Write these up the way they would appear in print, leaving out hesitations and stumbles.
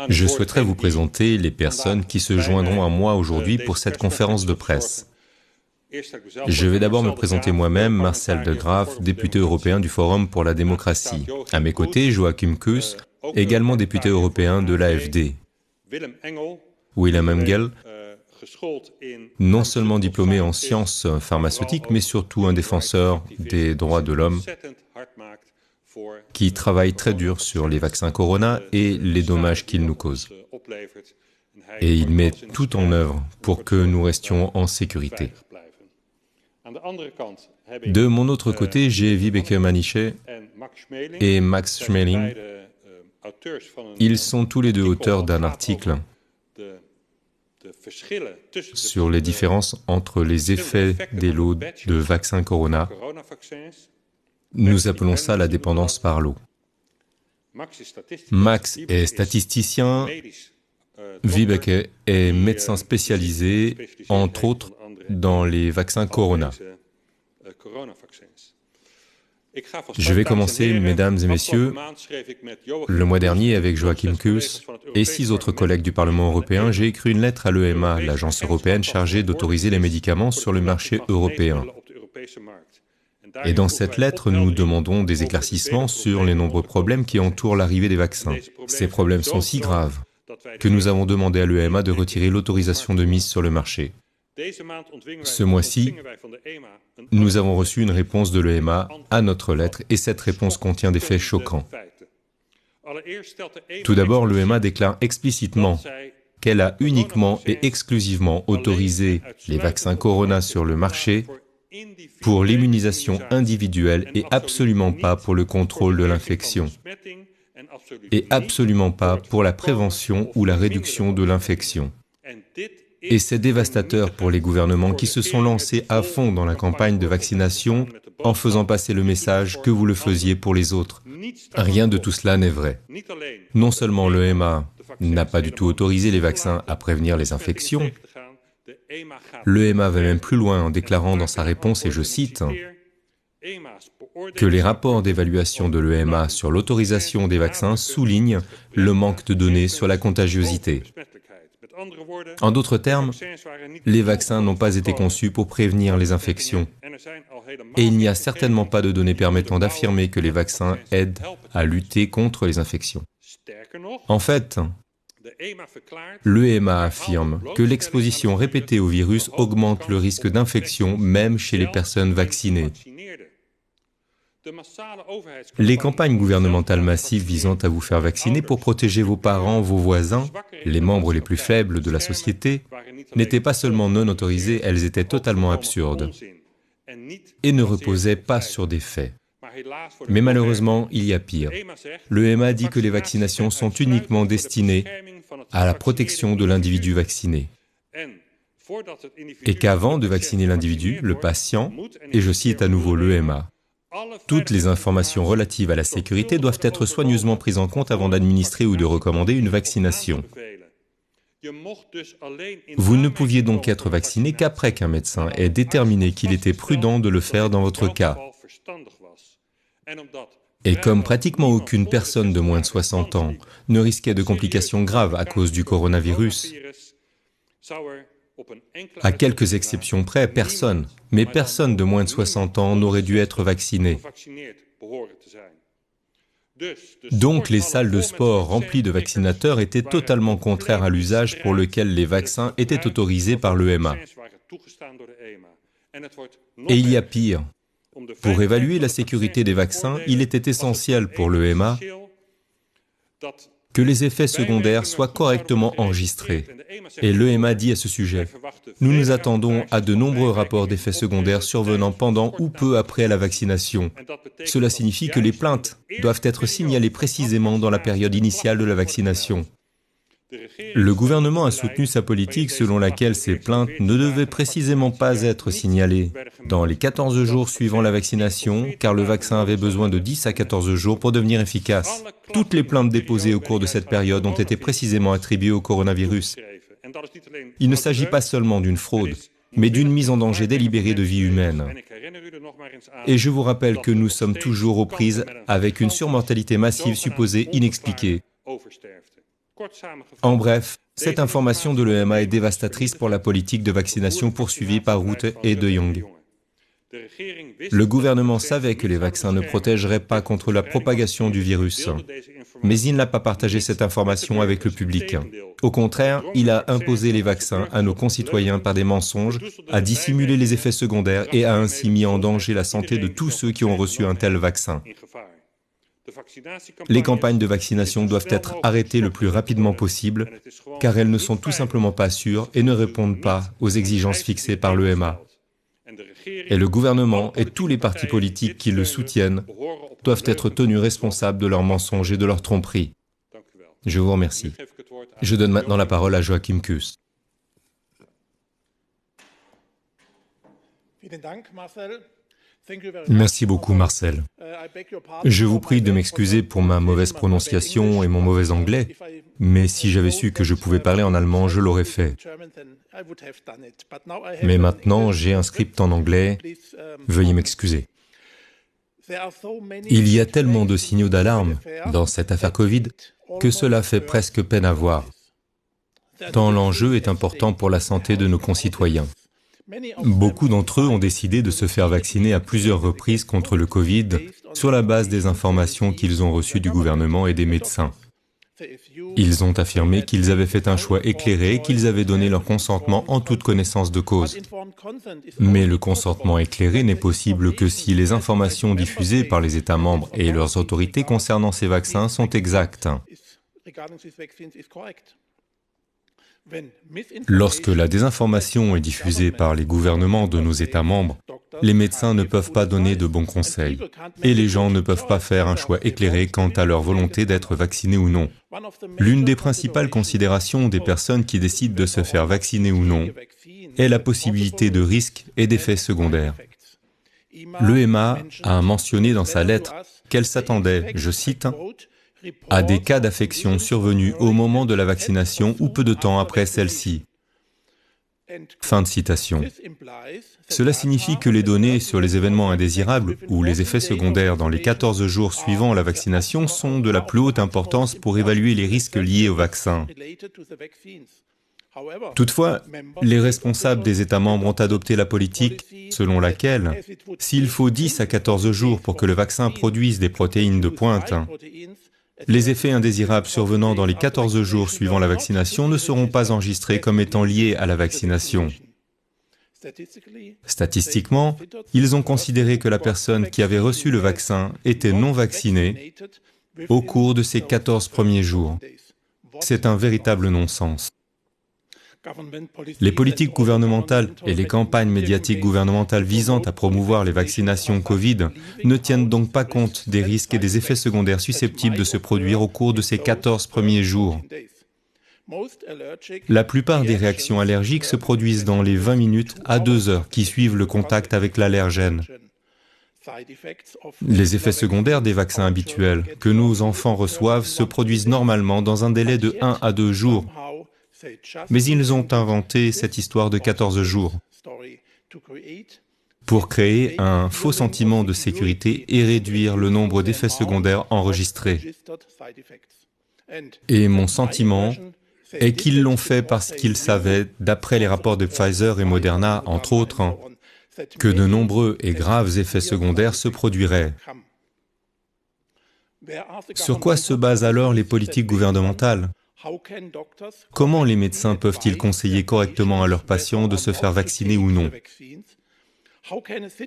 Je souhaiterais vous présenter les personnes qui se joindront à moi aujourd'hui pour cette conférence de presse. Je vais d'abord me présenter moi-même, Marcel de Graaf, député européen du Forum pour la démocratie. À mes côtés, Joachim Kues, également député européen de l'AfD. Willem Engel, non seulement diplômé en sciences pharmaceutiques, mais surtout un défenseur des droits de l'homme, qui travaille très dur sur les vaccins Corona et les dommages qu'ils nous causent. Et il met tout en œuvre pour que nous restions en sécurité. De mon autre côté, j'ai Vibeke Maniche et Max Schmeling. Ils sont tous les deux auteurs d'un article sur les différences entre les effets des lots de vaccins Corona. Nous appelons ça la dépendance par lot. Max est statisticien, Vibeke est médecin spécialisé, entre autres, dans les vaccins Corona. Je vais commencer, mesdames et messieurs. Le mois dernier, avec Joachim Kues et 6 autres collègues du Parlement européen, j'ai écrit une lettre à l'EMA, l'agence européenne chargée d'autoriser les médicaments sur le marché européen. Et dans cette lettre, nous demandons des éclaircissements sur les nombreux problèmes qui entourent l'arrivée des vaccins. Ces problèmes sont si graves que nous avons demandé à l'EMA de retirer l'autorisation de mise sur le marché. Ce mois-ci, nous avons reçu une réponse de l'EMA à notre lettre et cette réponse contient des faits choquants. Tout d'abord, l'EMA déclare explicitement qu'elle a uniquement et exclusivement autorisé les vaccins Corona sur le marché pour l'immunisation individuelle et absolument pas pour le contrôle de l'infection, et absolument pas pour la prévention ou la réduction de l'infection. Et c'est dévastateur pour les gouvernements qui se sont lancés à fond dans la campagne de vaccination en faisant passer le message que vous le faisiez pour les autres. Rien de tout cela n'est vrai. Non seulement l'EMA n'a pas du tout autorisé les vaccins à prévenir les infections, l'EMA va même plus loin en déclarant dans sa réponse, et je cite, que les rapports d'évaluation de l'EMA sur l'autorisation des vaccins soulignent le manque de données sur la contagiosité. En d'autres termes, les vaccins n'ont pas été conçus pour prévenir les infections. Et il n'y a certainement pas de données permettant d'affirmer que les vaccins aident à lutter contre les infections. En fait, l'EMA affirme que l'exposition répétée au virus augmente le risque d'infection même chez les personnes vaccinées. Les campagnes gouvernementales massives visant à vous faire vacciner pour protéger vos parents, vos voisins, les membres les plus faibles de la société, n'étaient pas seulement non autorisées, elles étaient totalement absurdes et ne reposaient pas sur des faits. Mais malheureusement, il y a pire. L'EMA dit que les vaccinations sont uniquement destinées à la protection de l'individu vacciné et qu'avant de vacciner l'individu, le patient, et je cite à nouveau l'EMA, toutes les informations relatives à la sécurité doivent être soigneusement prises en compte avant d'administrer ou de recommander une vaccination. Vous ne pouviez donc être vacciné qu'après qu'un médecin ait déterminé qu'il était prudent de le faire dans votre cas. Et comme pratiquement aucune personne de moins de 60 ans ne risquait de complications graves à cause du coronavirus, à quelques exceptions près, personne, mais personne de moins de 60 ans n'aurait dû être vacciné. Donc les salles de sport remplies de vaccinateurs étaient totalement contraires à l'usage pour lequel les vaccins étaient autorisés par l'EMA. Et il y a pire. Pour évaluer la sécurité des vaccins, il était essentiel pour l'EMA que les effets secondaires soient correctement enregistrés. Et l'EMA dit à ce sujet, « Nous nous attendons à de nombreux rapports d'effets secondaires survenant pendant ou peu après la vaccination. Cela signifie que les plaintes doivent être signalées précisément dans la période initiale de la vaccination. » Le gouvernement a soutenu sa politique selon laquelle ces plaintes ne devaient précisément pas être signalées dans les 14 jours suivant la vaccination, car le vaccin avait besoin de 10 à 14 jours pour devenir efficace. Toutes les plaintes déposées au cours de cette période ont été précisément attribuées au coronavirus. Il ne s'agit pas seulement d'une fraude, mais d'une mise en danger délibérée de vie humaine. Et je vous rappelle que nous sommes toujours aux prises avec une surmortalité massive supposée inexpliquée. En bref, cette information de l'EMA est dévastatrice pour la politique de vaccination poursuivie par Rutte et De Jong. Le gouvernement savait que les vaccins ne protégeraient pas contre la propagation du virus, mais il n'a pas partagé cette information avec le public. Au contraire, il a imposé les vaccins à nos concitoyens par des mensonges, a dissimulé les effets secondaires et a ainsi mis en danger la santé de tous ceux qui ont reçu un tel vaccin. Les campagnes de vaccination doivent être arrêtées le plus rapidement possible, car elles ne sont tout simplement pas sûres et ne répondent pas aux exigences fixées par l'EMA. Et le gouvernement et tous les partis politiques qui le soutiennent doivent être tenus responsables de leurs mensonges et de leurs tromperies. Je vous remercie. Je donne maintenant la parole à Joachim Kuss. Merci beaucoup, Marcel. Je vous prie de m'excuser pour ma mauvaise prononciation et mon mauvais anglais, mais si j'avais su que je pouvais parler en allemand, je l'aurais fait. Mais maintenant, j'ai un script en anglais, veuillez m'excuser. Il y a tellement de signaux d'alarme dans cette affaire Covid que cela fait presque peine à voir, tant l'enjeu est important pour la santé de nos concitoyens. Beaucoup d'entre eux ont décidé de se faire vacciner à plusieurs reprises contre le Covid sur la base des informations qu'ils ont reçues du gouvernement et des médecins. Ils ont affirmé qu'ils avaient fait un choix éclairé et qu'ils avaient donné leur consentement en toute connaissance de cause. Mais le consentement éclairé n'est possible que si les informations diffusées par les États membres et leurs autorités concernant ces vaccins sont exactes. Lorsque la désinformation est diffusée par les gouvernements de nos États membres, les médecins ne peuvent pas donner de bons conseils, et les gens ne peuvent pas faire un choix éclairé quant à leur volonté d'être vaccinés ou non. L'une des principales considérations des personnes qui décident de se faire vacciner ou non est la possibilité de risques et d'effets secondaires. L'EMA a mentionné dans sa lettre qu'elle s'attendait, je cite, à des cas d'affection survenus au moment de la vaccination ou peu de temps après celle-ci. Fin de citation. Cela signifie que les données sur les événements indésirables ou les effets secondaires dans les 14 jours suivant la vaccination sont de la plus haute importance pour évaluer les risques liés au vaccin. Toutefois, les responsables des États membres ont adopté la politique selon laquelle, s'il faut 10 à 14 jours pour que le vaccin produise des protéines de pointe, les effets indésirables survenant dans les 14 jours suivant la vaccination ne seront pas enregistrés comme étant liés à la vaccination. Statistiquement, ils ont considéré que la personne qui avait reçu le vaccin était non vaccinée au cours de ces 14 premiers jours. C'est un véritable non-sens. Les politiques gouvernementales et les campagnes médiatiques gouvernementales visant à promouvoir les vaccinations Covid ne tiennent donc pas compte des risques et des effets secondaires susceptibles de se produire au cours de ces 14 premiers jours. La plupart des réactions allergiques se produisent dans les 20 minutes à 2 heures qui suivent le contact avec l'allergène. Les effets secondaires des vaccins habituels que nos enfants reçoivent se produisent normalement dans un délai de 1 à 2 jours. Mais ils ont inventé cette histoire de 14 jours pour créer un faux sentiment de sécurité et réduire le nombre d'effets secondaires enregistrés. Et mon sentiment est qu'ils l'ont fait parce qu'ils savaient, d'après les rapports de Pfizer et Moderna, entre autres, que de nombreux et graves effets secondaires se produiraient. Sur quoi se basent alors les politiques gouvernementales ? Comment les médecins peuvent-ils conseiller correctement à leurs patients de se faire vacciner ou non?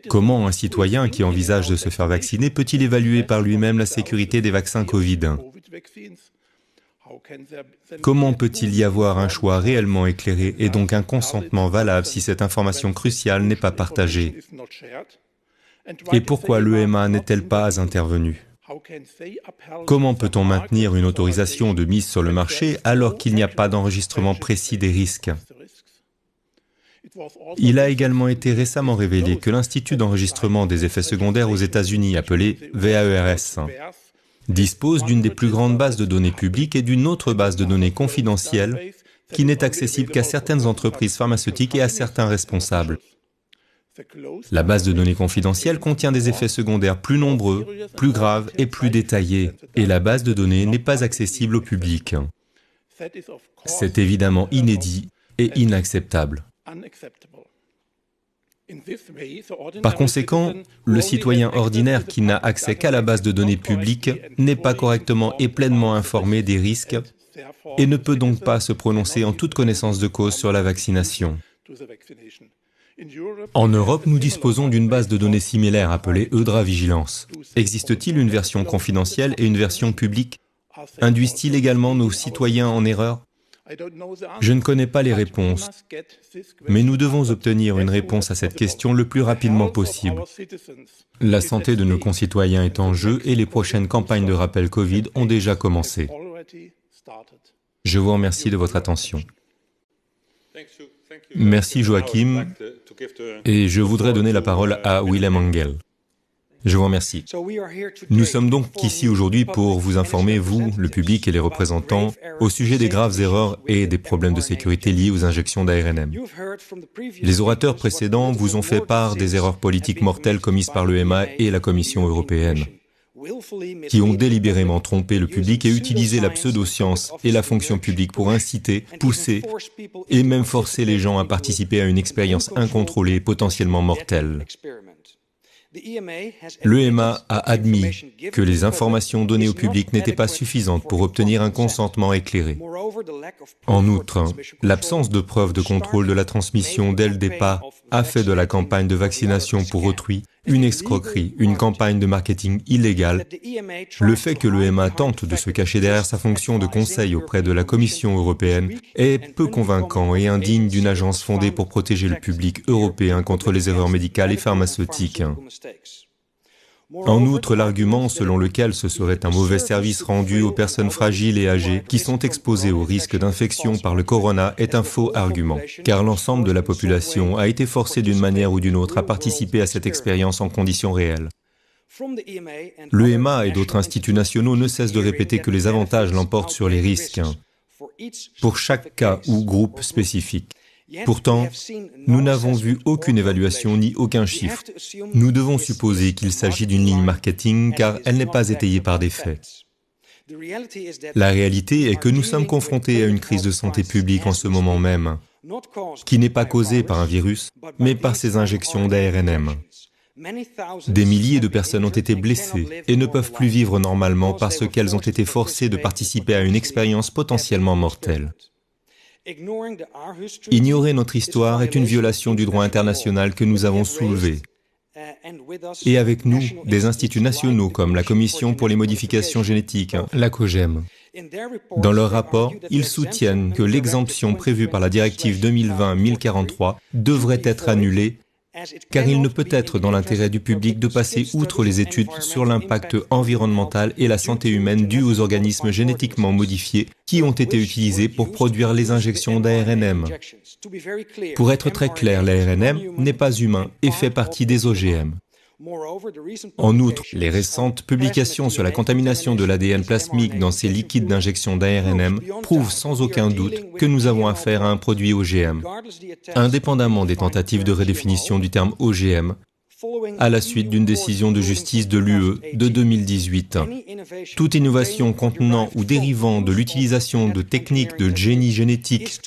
Comment un citoyen qui envisage de se faire vacciner peut-il évaluer par lui-même la sécurité des vaccins Covid? Comment peut-il y avoir un choix réellement éclairé et donc un consentement valable si cette information cruciale n'est pas partagée? Et pourquoi l'EMA n'est-elle pas intervenue? Comment peut-on maintenir une autorisation de mise sur le marché alors qu'il n'y a pas d'enregistrement précis des risques? Il a également été récemment révélé que l'Institut d'enregistrement des effets secondaires aux États-Unis, appelé VAERS, dispose d'une des plus grandes bases de données publiques et d'une autre base de données confidentielle qui n'est accessible qu'à certaines entreprises pharmaceutiques et à certains responsables. La base de données confidentielle contient des effets secondaires plus nombreux, plus graves et plus détaillés, et la base de données n'est pas accessible au public. C'est évidemment inédit et inacceptable. Par conséquent, le citoyen ordinaire qui n'a accès qu'à la base de données publique n'est pas correctement et pleinement informé des risques et ne peut donc pas se prononcer en toute connaissance de cause sur la vaccination. En Europe, nous disposons d'une base de données similaire appelée EudraVigilance. Existe-t-il une version confidentielle et une version publique? Induisent-ils également nos citoyens en erreur? Je ne connais pas les réponses, mais nous devons obtenir une réponse à cette question le plus rapidement possible. La santé de nos concitoyens est en jeu et les prochaines campagnes de rappel Covid ont déjà commencé. Je vous remercie de votre attention. Merci Joachim, et je voudrais donner la parole à Willem Engel. Je vous remercie. Nous sommes donc ici aujourd'hui pour vous informer, vous, le public et les représentants, au sujet des graves erreurs et des problèmes de sécurité liés aux injections d'ARNM. Les orateurs précédents vous ont fait part des erreurs politiques mortelles commises par l'EMA et la Commission européenne, qui ont délibérément trompé le public et utilisé la pseudo-science et la fonction publique pour inciter, pousser et même forcer les gens à participer à une expérience incontrôlée et potentiellement mortelle. L'EMA a admis que les informations données au public n'étaient pas suffisantes pour obtenir un consentement éclairé. En outre, l'absence de preuves de contrôle de la transmission dès le départ a fait de la campagne de vaccination pour autrui une escroquerie, une campagne de marketing illégale. Le fait que l'EMA tente de se cacher derrière sa fonction de conseil auprès de la Commission européenne est peu convaincant et indigne d'une agence fondée pour protéger le public européen contre les erreurs médicales et pharmaceutiques. En outre, l'argument selon lequel ce serait un mauvais service rendu aux personnes fragiles et âgées qui sont exposées au risque d'infection par le corona est un faux argument, car l'ensemble de la population a été forcée d'une manière ou d'une autre à participer à cette expérience en conditions réelles. L'EMA et d'autres instituts nationaux ne cessent de répéter que les avantages l'emportent sur les risques, pour chaque cas ou groupe spécifique. Pourtant, nous n'avons vu aucune évaluation ni aucun chiffre. Nous devons supposer qu'il s'agit d'une ligne marketing car elle n'est pas étayée par des faits. La réalité est que nous sommes confrontés à une crise de santé publique en ce moment même, qui n'est pas causée par un virus, mais par ces injections d'ARNM. Des milliers de personnes ont été blessées et ne peuvent plus vivre normalement parce qu'elles ont été forcées de participer à une expérience potentiellement mortelle. Ignorer notre histoire est une violation du droit international que nous avons soulevé. Et avec nous, des instituts nationaux comme la Commission pour les modifications génétiques, la COGEM. Dans leur rapport, ils soutiennent que l'exemption prévue par la directive 2020-1043 devrait être annulée car il ne peut être dans l'intérêt du public de passer outre les études sur l'impact environnemental et la santé humaine due aux organismes génétiquement modifiés qui ont été utilisés pour produire les injections d'ARNM. Pour être très clair, l'ARNM n'est pas humain et fait partie des OGM. En outre, les récentes publications sur la contamination de l'ADN plasmique dans ces liquides d'injection d'ARNM prouvent sans aucun doute que nous avons affaire à un produit OGM, indépendamment des tentatives de redéfinition du terme OGM, à la suite d'une décision de justice de l'UE de 2018. Toute innovation contenant ou dérivant de l'utilisation de techniques de génie génétique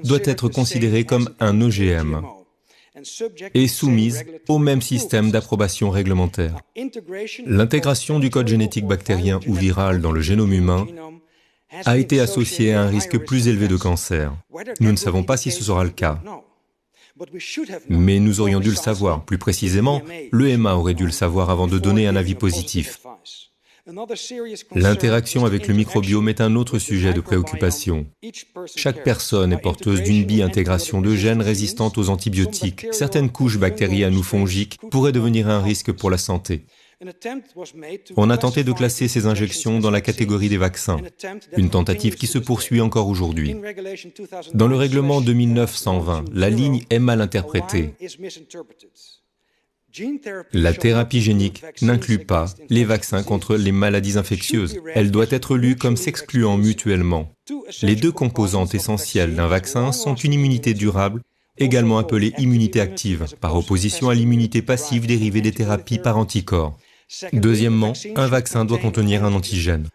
doit être considérée comme un OGM et soumise au même système d'approbation réglementaire. L'intégration du code génétique bactérien ou viral dans le génome humain a été associée à un risque plus élevé de cancer. Nous ne savons pas si ce sera le cas. Mais nous aurions dû le savoir. Plus précisément, l'EMA aurait dû le savoir avant de donner un avis positif. L'interaction avec le microbiome est un autre sujet de préoccupation. Chaque personne est porteuse d'une bi-intégration de gènes résistantes aux antibiotiques. Certaines couches bactériennes ou fongiques pourraient devenir un risque pour la santé. On a tenté de classer ces injections dans la catégorie des vaccins, une tentative qui se poursuit encore aujourd'hui. Dans le règlement 2009-120, la ligne est mal interprétée. La thérapie génique n'inclut pas les vaccins contre les maladies infectieuses. Elle doit être lue comme s'excluant mutuellement. Les deux composantes essentielles d'un vaccin sont une immunité durable également appelée immunité active, par opposition à l'immunité passive dérivée des thérapies par anticorps. Deuxièmement, un vaccin doit contenir un antigène.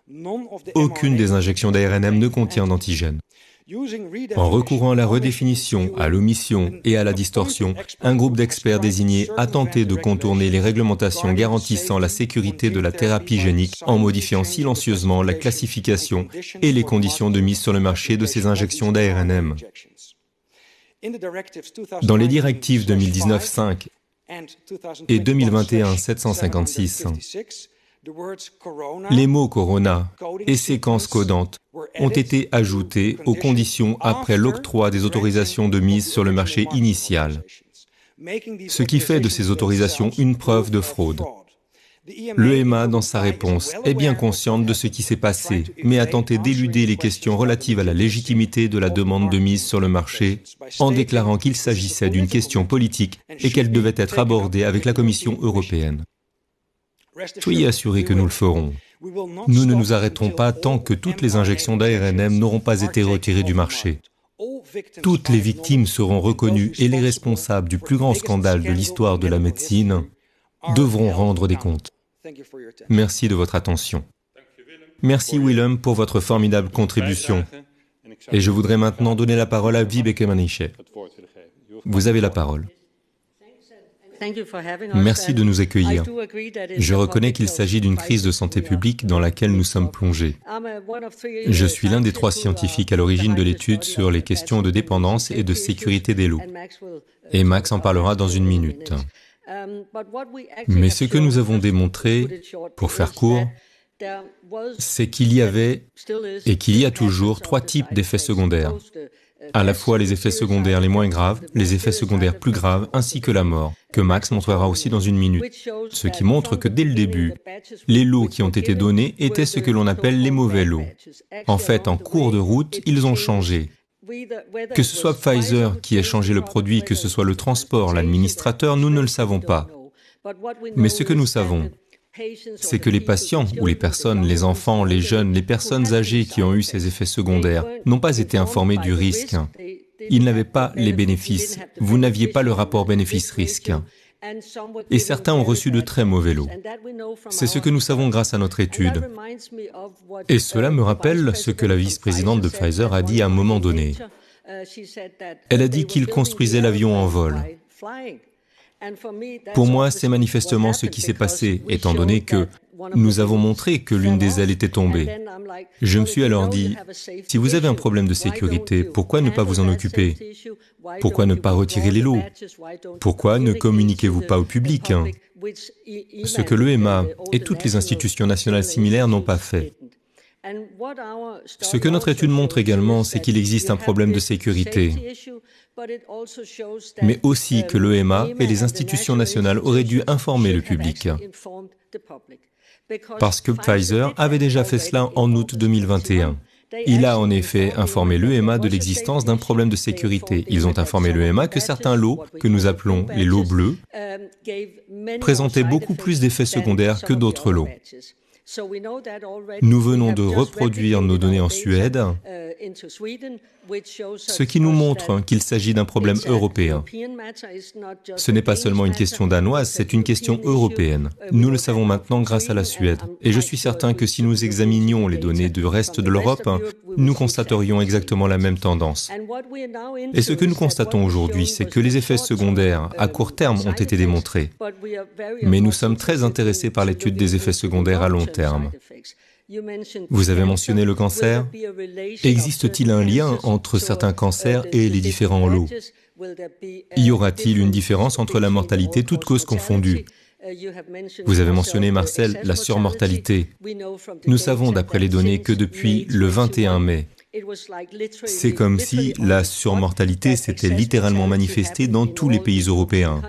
Aucune des injections d'ARNM ne contient d'antigène. En recourant à la redéfinition, à l'omission et à la distorsion, un groupe d'experts désignés a tenté de contourner les réglementations garantissant la sécurité de la thérapie génique en modifiant silencieusement la classification et les conditions de mise sur le marché de ces injections d'ARNM. Dans les directives 2019-5 et 2021-756, les mots corona et séquences codantes ont été ajoutés aux conditions après l'octroi des autorisations de mise sur le marché initial, ce qui fait de ces autorisations une preuve de fraude. L'EMA, dans sa réponse, est bien consciente de ce qui s'est passé, mais a tenté d'éluder les questions relatives à la légitimité de la demande de mise sur le marché, en déclarant qu'il s'agissait d'une question politique et qu'elle devait être abordée avec la Commission européenne. Soyez assurés que nous le ferons. Nous ne nous arrêterons pas tant que toutes les injections d'ARNM n'auront pas été retirées du marché. Toutes les victimes seront reconnues et les responsables du plus grand scandale de l'histoire de la médecine devront rendre des comptes. Merci de votre attention. Merci Willem pour votre formidable contribution. Et je voudrais maintenant donner la parole à Vibeke Maniche. Vous avez la parole. Merci de nous accueillir. Je reconnais qu'il s'agit d'une crise de santé publique dans laquelle nous sommes plongés. Je suis l'un des 3 scientifiques à l'origine de l'étude sur les questions de dépendance et de sécurité des lots. Et Max en parlera dans une minute. Mais ce que nous avons démontré, pour faire court, c'est qu'il y avait et qu'il y a toujours 3 types d'effets secondaires. À la fois les effets secondaires les moins graves, les effets secondaires plus graves, ainsi que la mort, que Max montrera aussi dans une minute. Ce qui montre que dès le début, les lots qui ont été donnés étaient ce que l'on appelle les mauvais lots. En fait, en cours de route, ils ont changé. Que ce soit Pfizer qui ait changé le produit, que ce soit le transport, l'administrateur, nous ne le savons pas. Mais ce que nous savons, c'est que les patients ou les personnes, les enfants, les jeunes, les personnes âgées qui ont eu ces effets secondaires n'ont pas été informés du risque. Ils n'avaient pas les bénéfices. Vous n'aviez pas le rapport bénéfice-risque. Et certains ont reçu de très mauvais lots. C'est ce que nous savons grâce à notre étude. Et cela me rappelle ce que la vice-présidente de Pfizer a dit à un moment donné. Elle a dit qu'il construisait l'avion en vol. Pour moi, c'est manifestement ce qui s'est passé, étant donné que nous avons montré que l'une des ailes était tombée. Je me suis alors dit, si vous avez un problème de sécurité, pourquoi ne pas vous en occuper? Pourquoi ne pas retirer les lots? Pourquoi ne communiquez-vous pas au public? Ce que l'EMA et toutes les institutions nationales similaires n'ont pas fait. Ce que notre étude montre également, c'est qu'il existe un problème de sécurité, mais aussi que l'EMA et les institutions nationales auraient dû informer le public. Parce que Pfizer avait déjà fait cela en août 2021. Il a en effet informé l'EMA de l'existence d'un problème de sécurité. Ils ont informé l'EMA que certains lots, que nous appelons les lots bleus, présentaient beaucoup plus d'effets secondaires que d'autres lots. Nous venons de reproduire nos données en Suède, ce qui nous montre qu'il s'agit d'un problème européen. Ce n'est pas seulement une question danoise, c'est une question européenne. Nous le savons maintenant grâce à la Suède. Et je suis certain que si nous examinions les données du reste de l'Europe, nous constaterions exactement la même tendance. Et ce que nous constatons aujourd'hui, c'est que les effets secondaires à court terme ont été démontrés. Mais nous sommes très intéressés par l'étude des effets secondaires à long terme. Vous avez mentionné le cancer. Existe-t-il un lien entre certains cancers et les différents lots? Y aura-t-il une différence entre la mortalité, toutes causes confondues? Vous avez mentionné, Marcel, la surmortalité. Nous savons, d'après les données, que depuis le 21 mai, c'est comme si la surmortalité s'était littéralement manifestée dans tous les pays européens.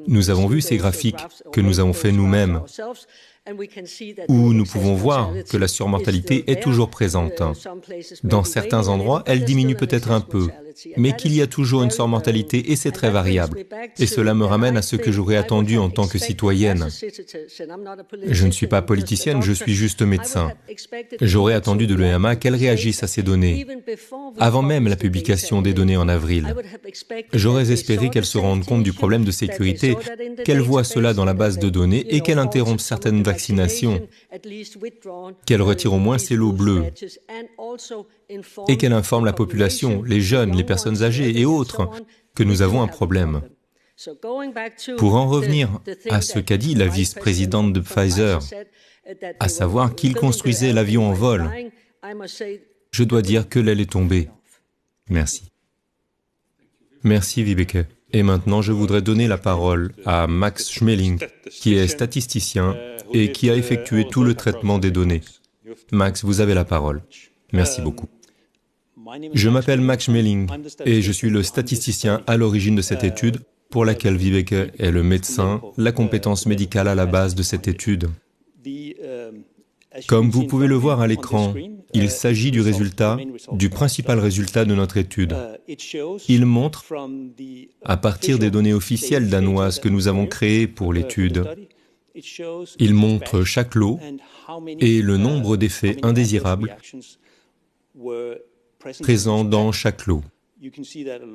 Nous avons vu ces graphiques que nous avons faits nous-mêmes. où nous pouvons voir que la surmortalité est toujours présente. Dans certains endroits, elle diminue peut-être un peu, mais qu'il y a toujours une surmortalité et c'est très variable. Et cela me ramène à ce que j'aurais attendu en tant que citoyenne. Je ne suis pas politicienne, je suis juste médecin. J'aurais attendu de l'EMA qu'elle réagisse à ces données, avant même la publication des données en avril. J'aurais espéré qu'elle se rende compte du problème de sécurité, qu'elle voie cela dans la base de données et qu'elle interrompe certaines vaccinations, qu'elle retire au moins ces lots bleus et qu'elle informe la population, les jeunes, les personnes âgées et autres, que nous avons un problème. Pour en revenir à ce qu'a dit la vice-présidente de Pfizer, à savoir qu'il construisait l'avion en vol, je dois dire que l'aile est tombée. Merci. Merci Vibeke. Et maintenant, je voudrais donner la parole à Max Schmeling, qui est statisticien et qui a effectué tout le traitement des données. Max, vous avez la parole. Merci beaucoup. Je m'appelle Max Schmeling et je suis le statisticien à l'origine de cette étude pour laquelle Vibeke est le médecin, la compétence médicale à la base de cette étude. Comme vous pouvez le voir à l'écran, il s'agit du résultat, du principal résultat de notre étude. Il montre, à partir des données officielles danoises que nous avons créées pour l'étude, il montre chaque lot et le nombre d'effets indésirables présents dans chaque lot.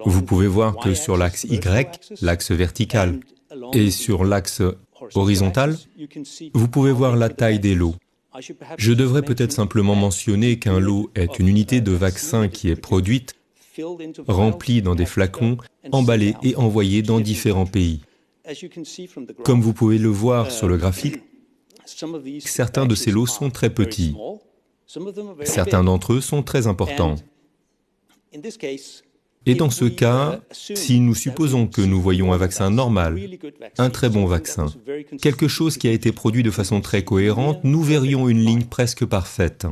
Vous pouvez voir que sur l'axe Y, l'axe vertical, et sur l'axe horizontal, vous pouvez voir la taille des lots. Je devrais peut-être simplement mentionner qu'un lot est une unité de vaccin qui est produite, remplie dans des flacons, emballée et envoyée dans différents pays. Comme vous pouvez le voir sur le graphique, certains de ces lots sont très petits. Certains d'entre eux sont très importants. Et dans ce cas, si nous supposons que nous voyons un vaccin normal, un très bon vaccin, quelque chose qui a été produit de façon très cohérente, nous verrions une ligne presque parfaite.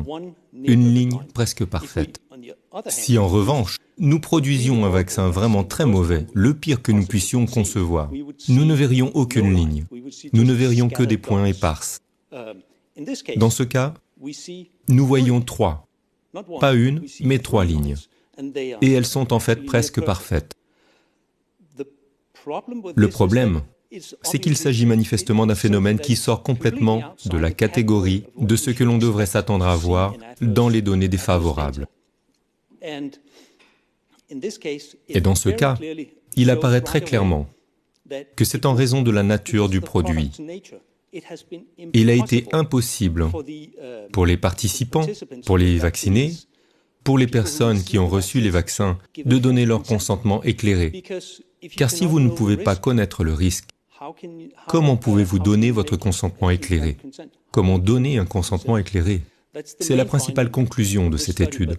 Une ligne presque parfaite. Si en revanche, nous produisions un vaccin vraiment très mauvais, le pire que nous puissions concevoir, nous ne verrions aucune ligne. Nous ne verrions que des points éparses. Dans ce cas, nous voyons trois, pas une, mais trois lignes. Et elles sont en fait presque parfaites. Le problème, c'est qu'il s'agit manifestement d'un phénomène qui sort complètement de la catégorie de ce que l'on devrait s'attendre à voir dans les données défavorables. Et dans ce cas, il apparaît très clairement que c'est en raison de la nature du produit. Il a été impossible pour les participants, pour les vaccinés, pour les personnes qui ont reçu les vaccins, de donner leur consentement éclairé. Car si vous ne pouvez pas connaître le risque, comment pouvez-vous donner votre consentement éclairé? Comment donner un consentement éclairé? C'est la principale conclusion de cette étude.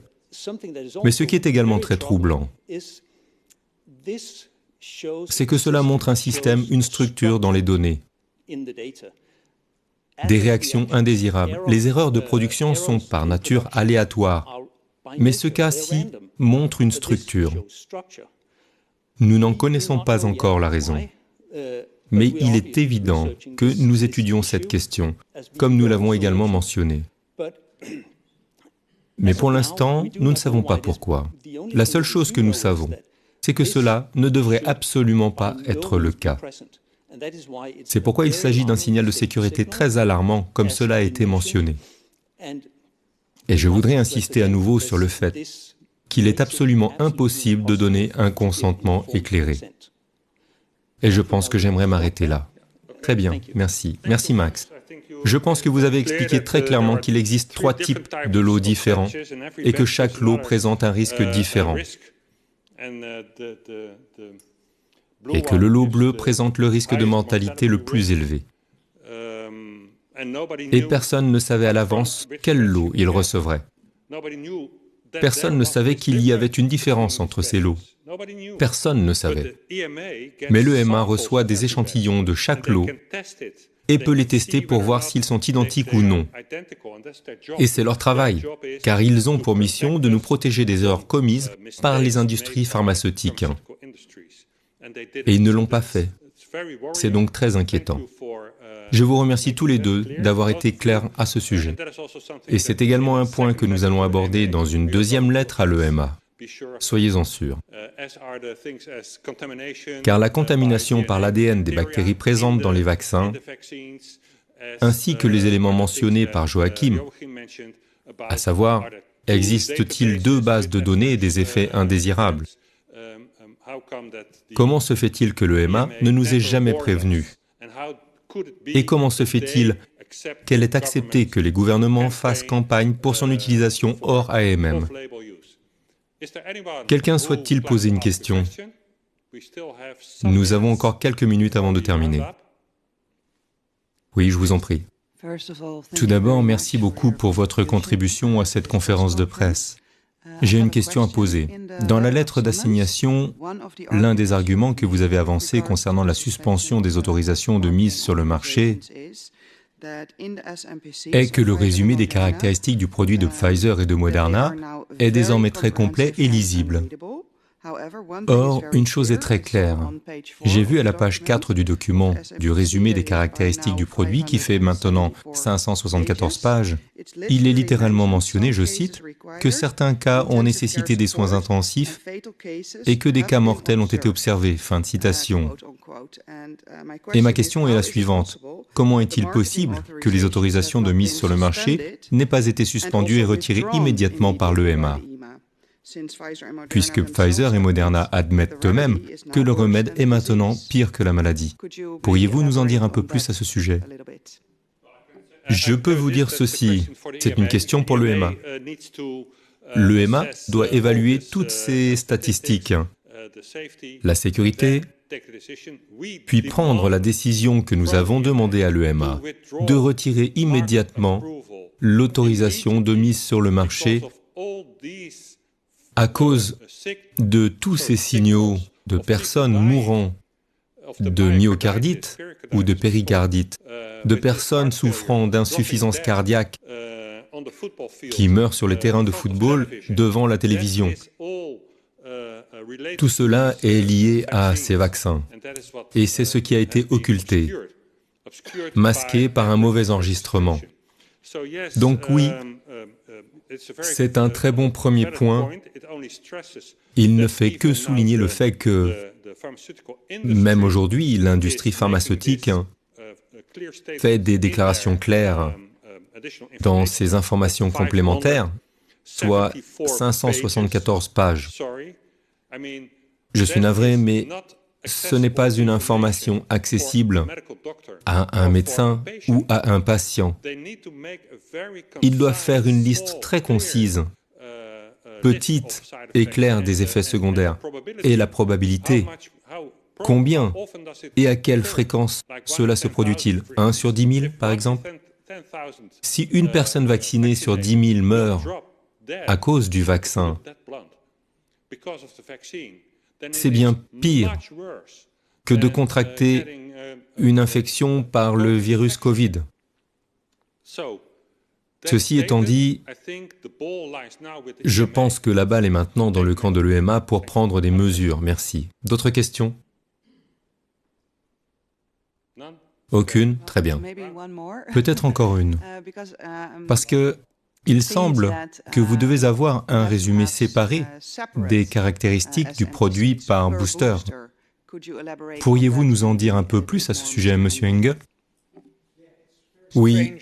Mais ce qui est également très troublant, c'est que cela montre un système, une structure dans les données. Des réactions indésirables. Les erreurs de production sont par nature aléatoires. Mais ce cas-ci montre une structure. Nous n'en connaissons pas encore la raison. Mais il est évident que nous étudions cette question, comme nous l'avons également mentionné. Mais pour l'instant, nous ne savons pas pourquoi. La seule chose que nous savons, c'est que cela ne devrait absolument pas être le cas. C'est pourquoi il s'agit d'un signal de sécurité très alarmant, comme cela a été mentionné. Et je voudrais insister à nouveau sur le fait qu'il est absolument impossible de donner un consentement éclairé. Et je pense que j'aimerais m'arrêter là. Très bien, merci. Merci Max. Je pense que vous avez expliqué très clairement qu'il existe trois types de lots différents et que chaque lot présente un risque différent. Et que le lot bleu présente le risque de mortalité le plus élevé. Et personne ne savait à l'avance quel lot il recevrait. Personne ne savait qu'il y avait une différence entre ces lots. Personne ne savait. Mais l'EMA reçoit des échantillons de chaque lot et peut les tester pour voir s'ils sont identiques ou non. Et c'est leur travail, car ils ont pour mission de nous protéger des erreurs commises par les industries pharmaceutiques. Et ils ne l'ont pas fait. C'est donc très inquiétant. Je vous remercie tous les deux d'avoir été clairs à ce sujet. Et c'est également un point que nous allons aborder dans une deuxième lettre à l'EMA. Soyez-en sûrs. Car la contamination par l'ADN des bactéries présentes dans les vaccins, ainsi que les éléments mentionnés par Joachim, à savoir, existe-t-il 2 bases de données et des effets indésirables? Comment se fait-il que l'EMA ne nous ait jamais prévenus? Et comment se fait-il qu'elle ait accepté que les gouvernements fassent campagne pour son utilisation hors AMM? Quelqu'un souhaite-t-il poser une question? Nous avons encore quelques minutes avant de terminer. Oui, je vous en prie. Tout d'abord, merci beaucoup pour votre contribution à cette conférence de presse. J'ai une question à poser. Dans la lettre d'assignation, l'un des arguments que vous avez avancé concernant la suspension des autorisations de mise sur le marché est que le résumé des caractéristiques du produit de Pfizer et de Moderna est désormais très complet et lisible. Or, une chose est très claire. J'ai vu à la page 4 du document, du résumé des caractéristiques du produit qui fait maintenant 574 pages, il est littéralement mentionné, je cite, que certains cas ont nécessité des soins intensifs et que des cas mortels ont été observés. Fin de citation. Et ma question est la suivante. Comment est-il possible que les autorisations de mise sur le marché n'aient pas été suspendues et retirées immédiatement par l'EMA? Puisque Pfizer et Moderna admettent eux-mêmes que le remède est maintenant pire que la maladie. Pourriez-vous nous en dire un peu plus à ce sujet? Je peux vous dire ceci, c'est une question pour l'EMA. L'EMA doit évaluer toutes ces statistiques, la sécurité, puis prendre la décision que nous avons demandé à l'EMA de retirer immédiatement l'autorisation de mise sur le marché à cause de tous ces signaux de personnes mourant de myocardite ou de péricardite, de personnes souffrant d'insuffisance cardiaque qui meurent sur les terrains de football devant la télévision. Tout cela est lié à ces vaccins. Et c'est ce qui a été occulté, masqué par un mauvais enregistrement. Donc oui, c'est un très bon premier point. Il ne fait que souligner le fait que, même aujourd'hui, l'industrie pharmaceutique fait des déclarations claires dans ses informations complémentaires, soit 574 pages. Je suis navré, mais ce n'est pas une information accessible à un médecin ou à un patient. Il doit faire une liste très concise, petite et claire des effets secondaires et la probabilité. Combien et à quelle fréquence cela se produit-il? 1 sur 10 000, par exemple? Si une personne vaccinée sur 10 000 meurt à cause du vaccin, c'est bien pire que de contracter une infection par le virus Covid. Ceci étant dit, je pense que la balle est maintenant dans le camp de l'EMA pour prendre des mesures. Merci. D'autres questions? Aucune? Très bien. Peut-être encore une. Parce que il semble que vous devez avoir un résumé séparé des caractéristiques du produit par booster. Pourriez-vous nous en dire un peu plus à ce sujet, M. Enge? Oui,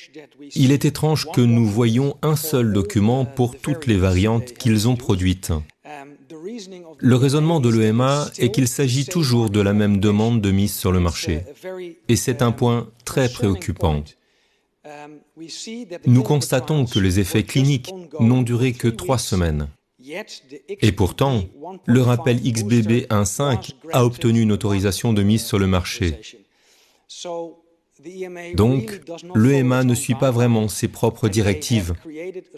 il est étrange que nous voyions un seul document pour toutes les variantes qu'ils ont produites. Le raisonnement de l'EMA est qu'il s'agit toujours de la même demande de mise sur le marché. Et c'est un point très préoccupant. Nous constatons que les effets cliniques n'ont duré que 3 semaines. Et pourtant, le rappel XBB.1.5 a obtenu une autorisation de mise sur le marché. Donc, l'EMA ne suit pas vraiment ses propres directives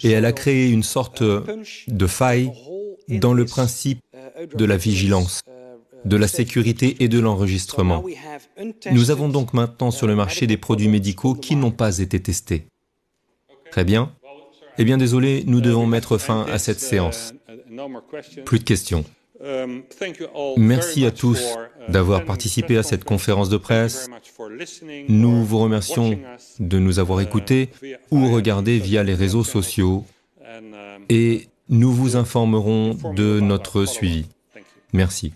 et elle a créé une sorte de faille dans le principe de la vigilance, de la sécurité et de l'enregistrement. Nous avons donc maintenant sur le marché des produits médicaux qui n'ont pas été testés. Très bien. Eh bien, désolé, nous devons mettre fin à cette séance. Plus de questions. Merci à tous d'avoir participé à cette conférence de presse. Nous vous remercions de nous avoir écoutés ou regardés via les réseaux sociaux et nous vous informerons de notre suivi. Merci.